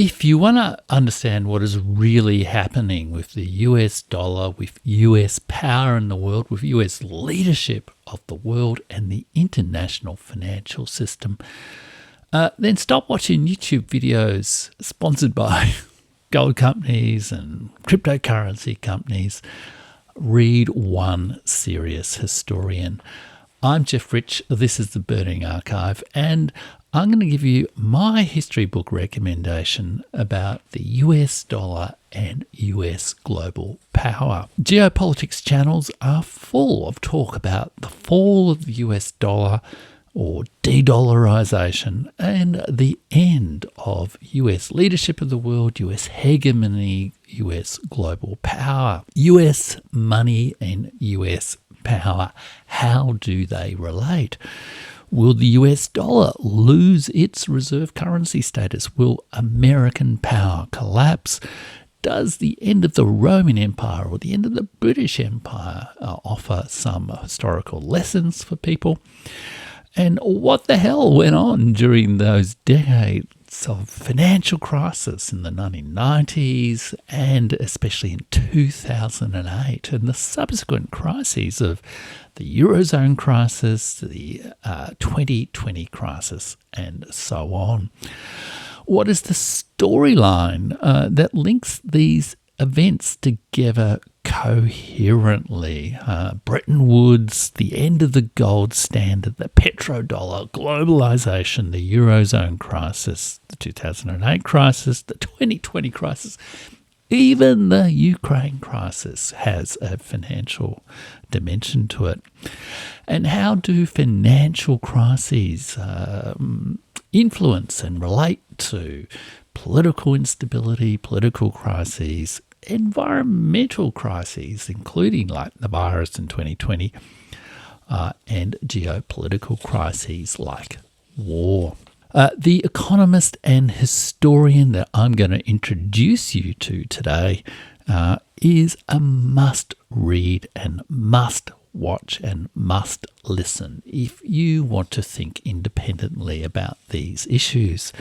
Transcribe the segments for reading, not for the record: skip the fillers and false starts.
If you want to understand what is really happening with the US dollar, with US power in the world, with US leadership of the world and the international financial system, then stop watching YouTube videos sponsored by gold companies and cryptocurrency companies. Read one serious historian. I'm Jeff Rich, this is the Burning Archive, and I'm going to give you my history book recommendation about the US dollar and US global power. Geopolitics channels are full of talk about the fall of the US dollar or de-dollarization and the end of US leadership of the world, US hegemony, US global power. US money and US power, how do they relate? Will the US dollar lose its reserve currency status? Will American power collapse? Does the end of the Roman Empire or the end of the British Empire offer some historical lessons for people? And what the hell went on during those decades of financial crisis in the 1990s and especially in 2008 and the subsequent crises of the Eurozone crisis, the 2020 crisis, and so on? What is the storyline that links these events together coherently? Bretton Woods, the end of the gold standard, the petrodollar, globalization, the Eurozone crisis, the 2008 crisis, the 2020 crisis, even the Ukraine crisis has a financial dimension to it. And how do financial crises influence and relate to political instability, political crises, environmental crises, including like the virus in 2020, and geopolitical crises like war? The economist and historian that I'm going to introduce you to today is a must read and must watch and must listen if you want to think independently about these issues.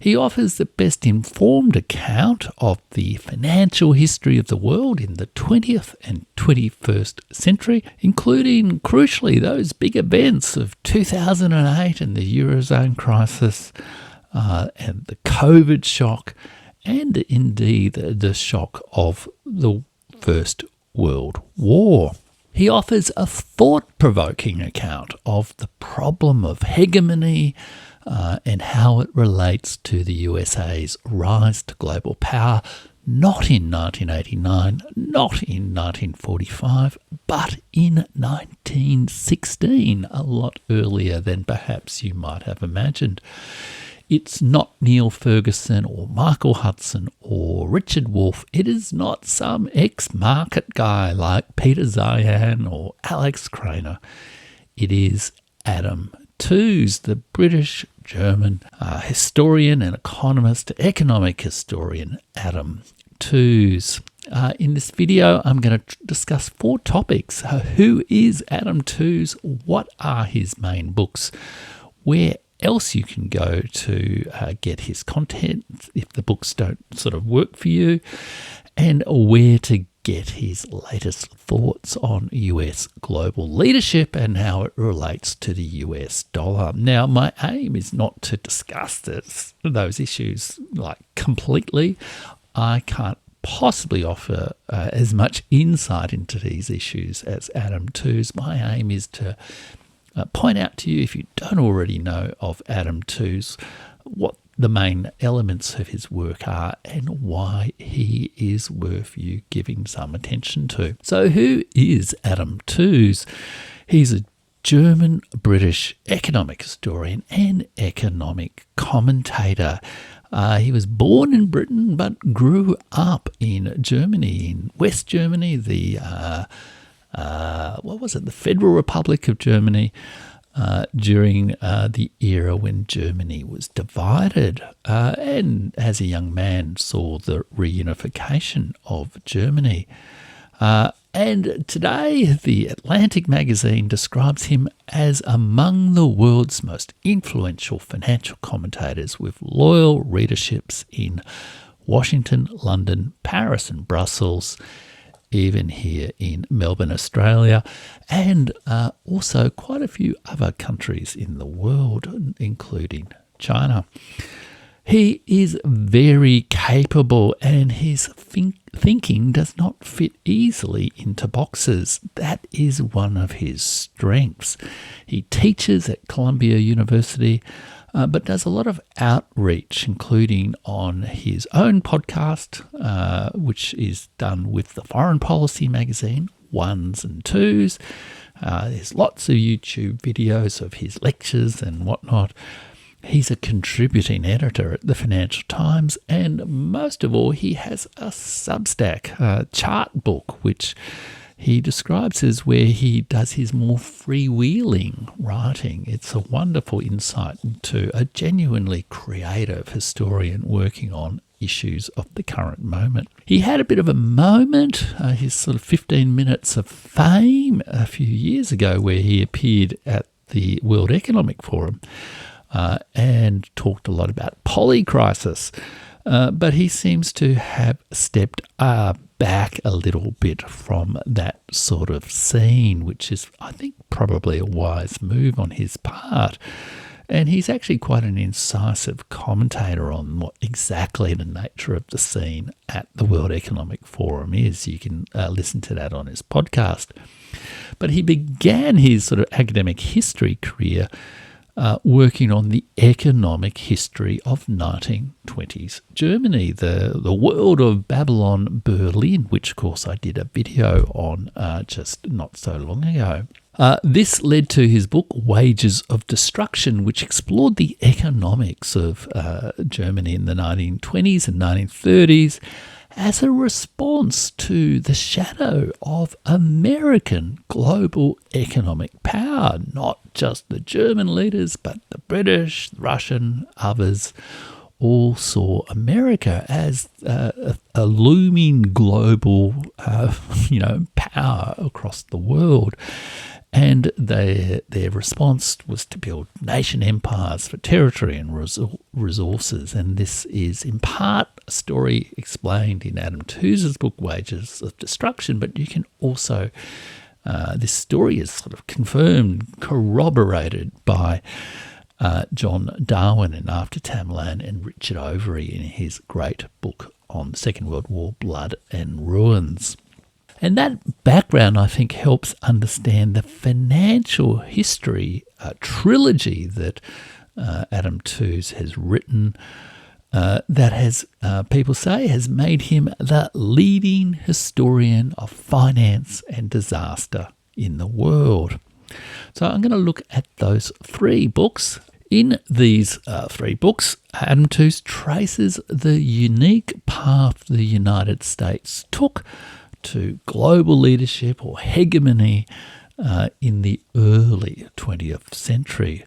He offers the best informed account of the financial history of the world in the 20th and 21st century, including, crucially, those big events of 2008 and the Eurozone crisis and the COVID shock, and indeed the shock of the First World War. He offers a thought-provoking account of the problem of hegemony and how it relates to the USA's rise to global power, not in 1989, not in 1945, but in 1916, a lot earlier than perhaps you might have imagined. It's not Neil Ferguson or Michael Hudson or Richard Wolff. It is not some ex-market guy like Peter Zayan or Alex Craner. It is Adam Tooze, the British-German historian and economist, economic historian Adam Tooze. In this video, I'm going to discuss 4 topics. Who is Adam Tooze? What are his main books? Where else you can go to get his content if the books don't sort of work for you, and where to get his latest thoughts on US global leadership and how it relates to the US dollar. Now, my aim is not to discuss those issues like completely. I can't possibly offer as much insight into these issues as Adam Tooze. My aim is to point out to you, if you don't already know of Adam Tooze, what the main elements of his work are and why he is worth you giving some attention to. So who is Adam Tooze? He's a German-British economic historian and economic commentator. He was born in Britain but grew up in Germany, in West Germany, the Federal Republic of Germany, during the era when Germany was divided, and as a young man saw the reunification of Germany. And today, The Atlantic magazine describes him as among the world's most influential financial commentators with loyal readerships in Washington, London, Paris and Brussels, even here in Melbourne, Australia, and also quite a few other countries in the world, including China. He is very capable, and his thinking does not fit easily into boxes. That is one of his strengths. He teaches at Columbia University, but does a lot of outreach, including on his own podcast, which is done with the Foreign Policy magazine, Ones and Twos. There's lots of YouTube videos of his lectures and whatnot. He's a contributing editor at the Financial Times, and most of all, he has a substack, chart book, which he describes as where he does his more freewheeling writing. It's a wonderful insight into a genuinely creative historian working on issues of the current moment. He had a bit of a moment, his sort of 15 minutes of fame a few years ago, where he appeared at the World Economic Forum and talked a lot about polycrisis. But he seems to have stepped back a little bit from that sort of scene, which is, I think, probably a wise move on his part. And he's actually quite an incisive commentator on what exactly the nature of the scene at the World Economic Forum is. You can listen to that on his podcast. But he began his sort of academic history career working on the economic history of 1920s Germany, the world of Babylon Berlin, which, of course, I did a video on just not so long ago. This led to his book, Wages of Destruction, which explored the economics of Germany in the 1920s and 1930s as a response to the shadow of American global economic power, not just the German leaders, but the British, Russian, others, all saw America as a looming global, power across the world. And their response was to build nation empires for territory and resources. And this is in part a story explained in Adam Tooze's book, Wages of Destruction, but you can also, this story is sort of confirmed, corroborated by John Darwin in After Tamerlan and Richard Overy in his great book on the Second World War, Blood and Ruins. And that background, I think, helps understand the financial history trilogy that Adam Tooze has written that has, people say, has made him the leading historian of finance and disaster in the world. So I'm going to look at those three books. In these three books, Adam Tooze traces the unique path the United States took to global leadership or hegemony in the early 20th century.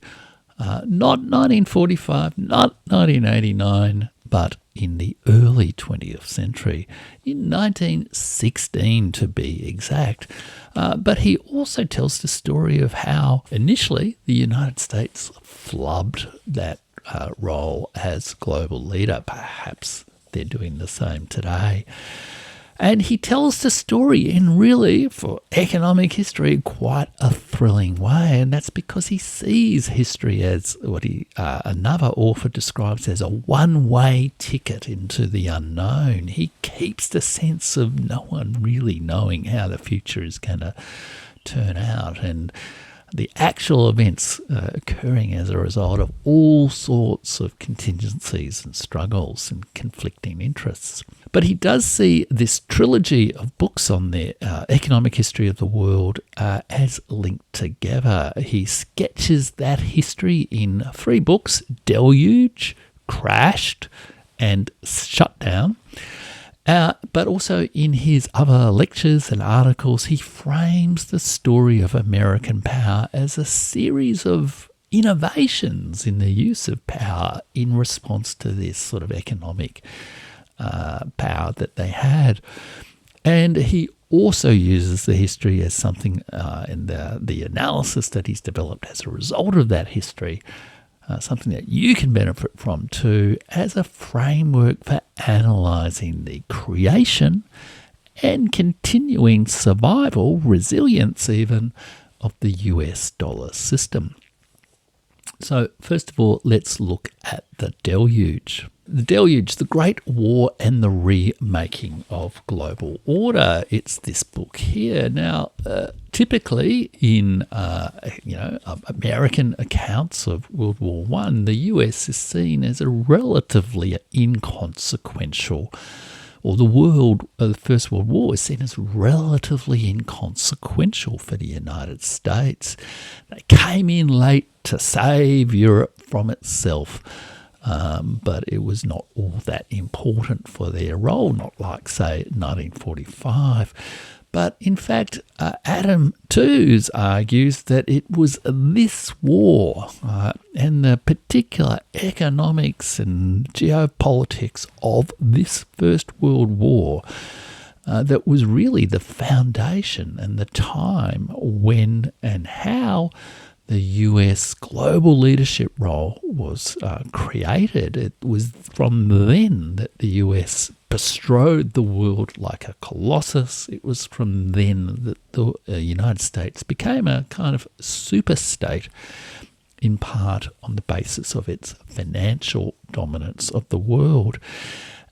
Not 1945, not 1989, but in the early 20th century, in 1916 to be exact. But he also tells the story of how initially the United States flubbed that role as global leader. Perhaps they're doing the same today. And he tells the story in really, for economic history, quite a thrilling way. And that's because he sees history as what another author describes as a one-way ticket into the unknown. He keeps the sense of no one really knowing how the future is going to turn out. And the actual events occurring as a result of all sorts of contingencies and struggles and conflicting interests. But he does see this trilogy of books on the economic history of the world as linked together. He sketches that history in three books: Deluge, Crashed, and Shut Down. But also in his other lectures and articles, he frames the story of American power as a series of innovations in the use of power in response to this sort of economic power that they had. And he also uses the history as something in the analysis that he's developed as a result of that history, something that you can benefit from too, as a framework for analysing the creation and continuing survival, resilience even, of the US dollar system. So first of all, let's look at the Deluge. The Deluge, the Great War and the Remaking of Global Order. It's this book here. Now, typically in American accounts of World War I, the US is seen as a relatively inconsequential, or the First World War is seen as relatively inconsequential for the United States. They came in late to save Europe from itself, but it was not all that important for their role, not like, say, 1945. But in fact, Adam Tooze argues that it was this war and the particular economics and geopolitics of this First World War that was really the foundation and the time when and how the US global leadership role was created. It was from then that the US bestrode the world like a colossus. It was from then that the United States became a kind of super state, in part on the basis of its financial dominance of the world.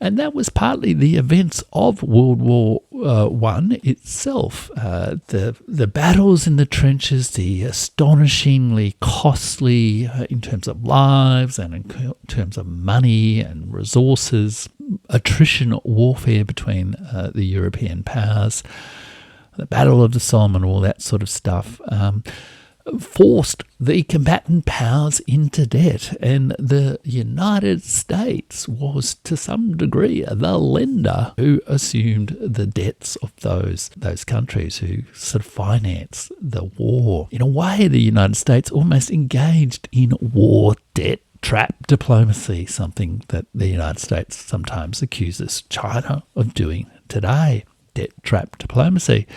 And that was partly the events of World War I itself. The battles in the trenches, the astonishingly costly in terms of lives and in terms of money and resources, attrition warfare between the European powers, the Battle of the Somme and all that sort of stuff, forced the combatant powers into debt, and the United States was to some degree the lender who assumed the debts of those countries who sort of financed the war. In a way, the United States almost engaged in war debt trap diplomacy, something that the United States sometimes accuses China of doing today, debt trap diplomacy.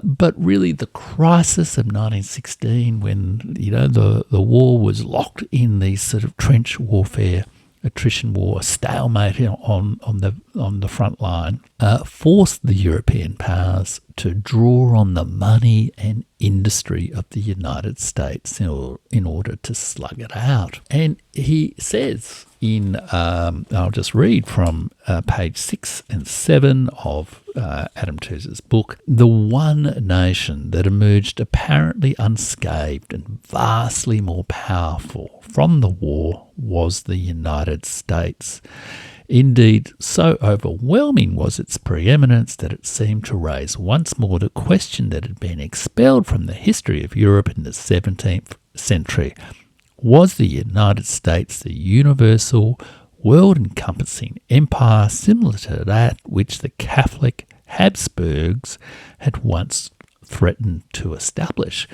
But really the crisis of 1916, when the war was locked in these sort of trench warfare, attrition war, stalemate on the front line, forced the European powers to draw on the money and industry of the United States in order to slug it out. And he says I'll just read from page 6 and 7 of Adam Tooze's book, the one nation that emerged apparently unscathed and vastly more powerful from the war was the United States. Indeed, so overwhelming was its preeminence that it seemed to raise once more the question that had been expelled from the history of Europe in the 17th century. Was the United States the universal, world-encompassing empire similar to that which the Catholic Habsburgs had once threatened to establish?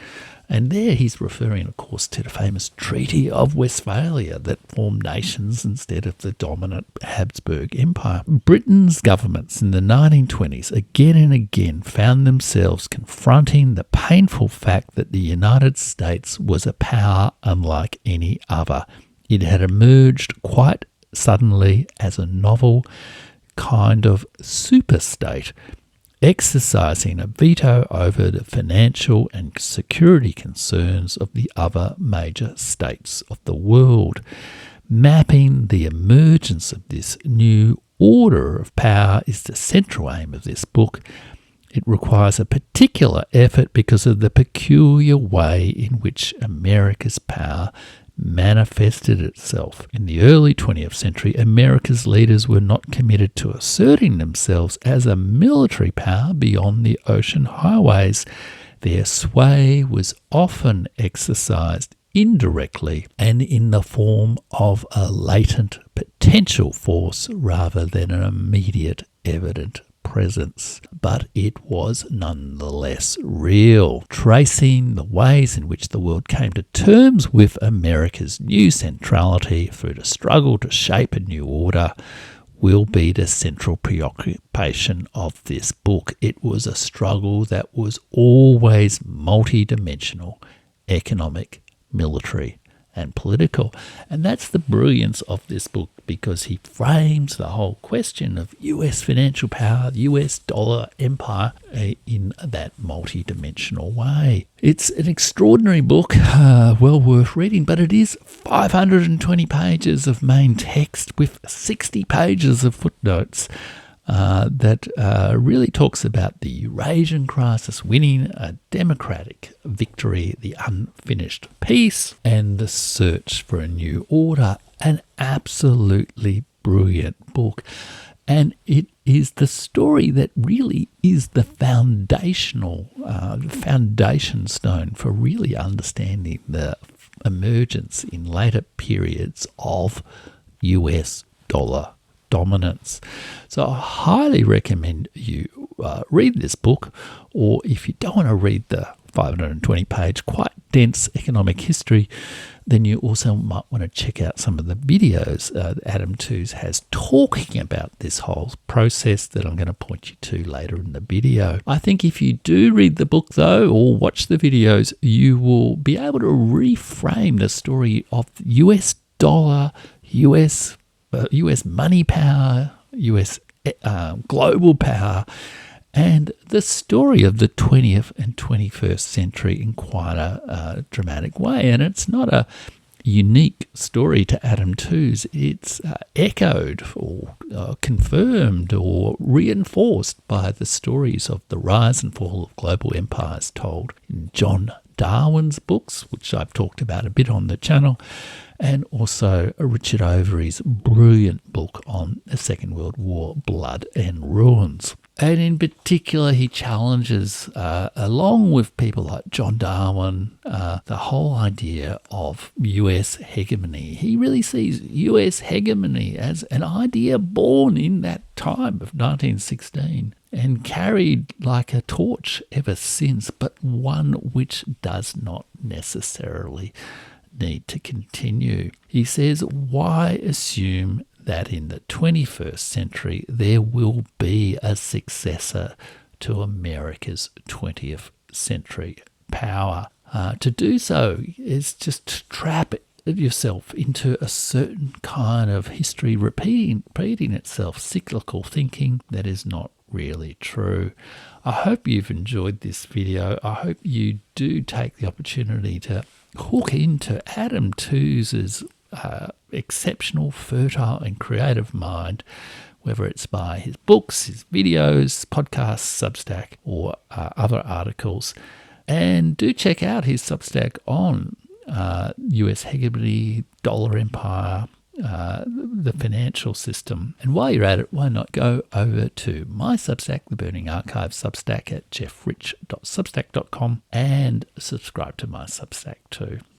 And there he's referring, of course, to the famous Treaty of Westphalia that formed nations instead of the dominant Habsburg Empire. Britain's governments in the 1920s again and again found themselves confronting the painful fact that the United States was a power unlike any other. It had emerged quite suddenly as a novel kind of superstate, exercising a veto over the financial and security concerns of the other major states of the world. Mapping the emergence of this new order of power is the central aim of this book. It requires a particular effort because of the peculiar way in which America's power manifested itself. In the early 20th century, America's leaders were not committed to asserting themselves as a military power beyond the ocean highways. Their sway was often exercised indirectly and in the form of a latent potential force rather than an immediate evident presence, but it was nonetheless real. Tracing the ways in which the world came to terms with America's new centrality through the struggle to shape a new order, will be the central preoccupation of this book. It was a struggle that was always multi-dimensional, economic, military, and political. And that's the brilliance of this book, because he frames the whole question of US financial power, the US dollar empire, in that multi-dimensional way. It's an extraordinary book, well worth reading, but it is 520 pages of main text with 60 pages of footnotes. That really talks about the Eurasian crisis, winning a democratic victory, the unfinished peace, and the search for a new order. An absolutely brilliant book. And it is the story that really is the foundation stone for really understanding the emergence in later periods of US dollar dominance. So I highly recommend you read this book, or if you don't want to read the 520-page, quite dense economic history, then you also might want to check out some of the videos that Adam Tooze has talking about this whole process that I'm going to point you to later in the video. I think if you do read the book, though, or watch the videos, you will be able to reframe the story of US dollar, US money power, US global power, and the story of the 20th and 21st century in quite a dramatic way. And it's not a unique story to Adam Tooze. It's echoed or confirmed or reinforced by the stories of the rise and fall of global empires told in John Darwin's books, which I've talked about a bit on the channel, and also Richard Overy's brilliant book on the Second World War, Blood and Ruins. And in particular, he challenges, along with people like John Darwin, the whole idea of US hegemony. He really sees US hegemony as an idea born in that time of 1916 and carried like a torch ever since, but one which does not necessarily need to continue. He says, why assume that in the 21st century there will be a successor to America's 20th century power? To do so is just to trap yourself into a certain kind of history repeating itself, cyclical thinking that is not really true. I hope you've enjoyed this video. I hope you do take the opportunity to hook into Adam Tooze's exceptional, fertile and creative mind, whether it's by his books, his videos, podcasts, Substack, or other articles. And do check out his Substack on US hegemony, dollar empire, the financial system. And while you're at it, why not go over to my Substack, the Burning Archive Substack, at jeffrich.substack.com, and subscribe to my Substack too.